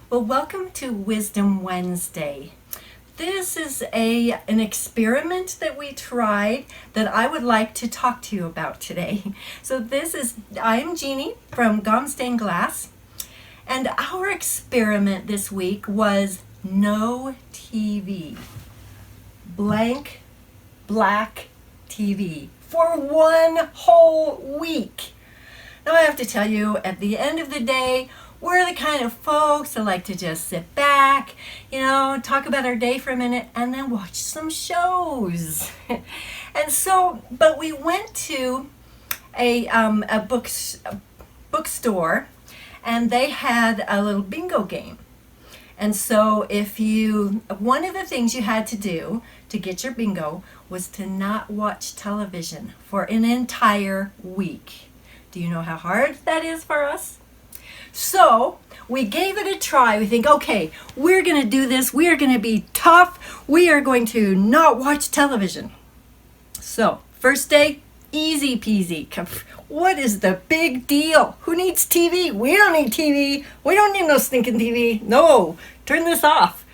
Well, welcome to Wisdom Wednesday. This is an experiment that we tried that I would like to talk to you about today. I am Jeanne from Gomm Stained Glass, and our experiment this week was no TV. Blank, black TV for one whole week. Now I have to tell you, at the end of the day, we're the kind of folks that like to just sit back, talk about our day for a minute and then watch some shows. But we went to a bookstore, and they had a little bingo game. And so one of the things you had to do to get your bingo was to not watch television for an entire week. Do you know how hard that is for us? So we gave it a try. We think, okay, we're going to do this. We are going to be tough. We are going to not watch television. So first day, easy peasy. What is the big deal? Who needs TV? We don't need TV. We don't need no stinking TV. No, turn this off.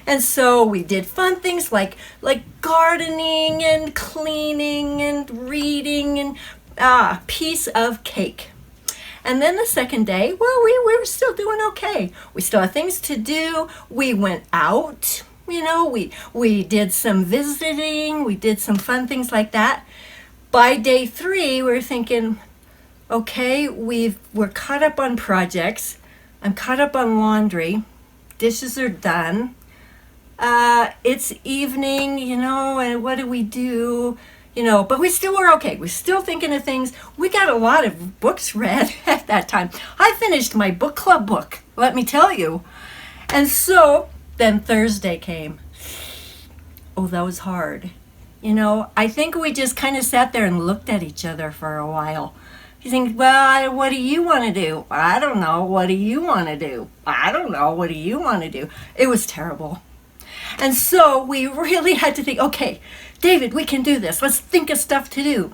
And so we did fun things like gardening and cleaning and reading and piece of cake. And then the second day, well, we were still doing okay. We still had things to do. We went out, we did some visiting. We did some fun things like that. By day 3, we're thinking, okay, we're caught up on projects. I'm caught up on laundry. Dishes are done. It's evening, and what do we do? But we still were okay. We're still thinking of things. We got a lot of books read at that time. I finished my book club book, let me tell you. And so then Thursday came. Oh, that was hard. I think we just kind of sat there and looked at each other for a while. You think, well, what do you want to do? I don't know. What do you want to do? I don't know. What do you want to do? It was terrible. And so we really had to think, okay, David, we can do this. Let's think of stuff to do.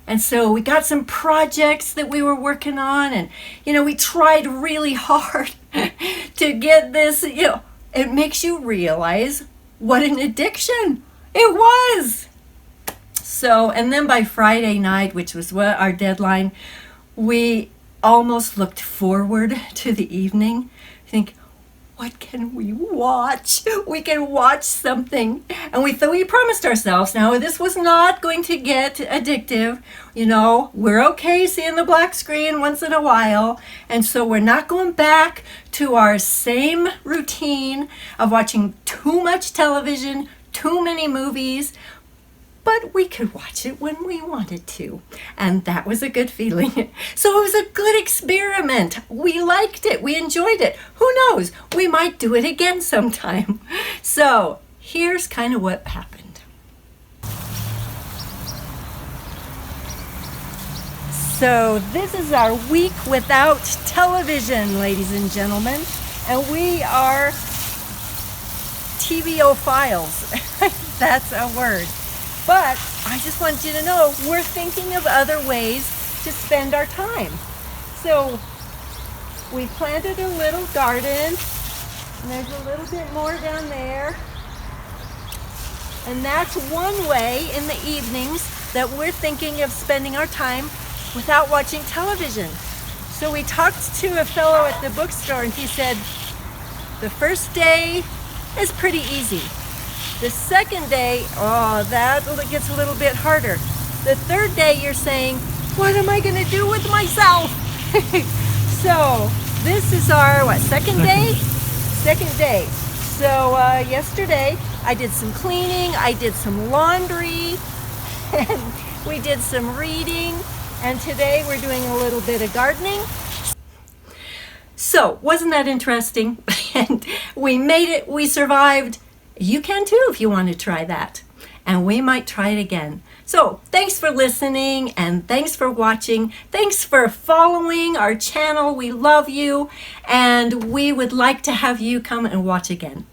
And so we got some projects that we were working on, and, we tried really hard to get this, it makes you realize what an addiction it was. So, and then by Friday night, which was our deadline, we almost looked forward to the evening. Think, what can we watch? We can watch something. And we promised ourselves, now this was not going to get addictive. We're okay seeing the black screen once in a while. And so we're not going back to our same routine of watching too much television, too many movies. But we could watch it when we wanted to. And that was a good feeling. So it was a good experiment. We liked it. We enjoyed it. Who knows? We might do it again sometime. So here's kind of what happened. So this is our week without television, ladies and gentlemen. And we are TVophiles. That's a word. But I just want you to know, we're thinking of other ways to spend our time. So we planted a little garden, and there's a little bit more down there. And that's one way in the evenings that we're thinking of spending our time without watching television. So we talked to a fellow at the bookstore, and he said, the first day is pretty easy. The second day, that gets a little bit harder. The third day, you're saying, what am I going to do with myself? So this is our, second day? Second day. So yesterday, I did some cleaning, I did some laundry, and we did some reading, and today we're doing a little bit of gardening. So, wasn't that interesting? And we made it, we survived. You can too if you want to try that. And we might try it again. So thanks for listening, and thanks for watching. Thanks for following our channel. We love you, and we would like to have you come and watch again.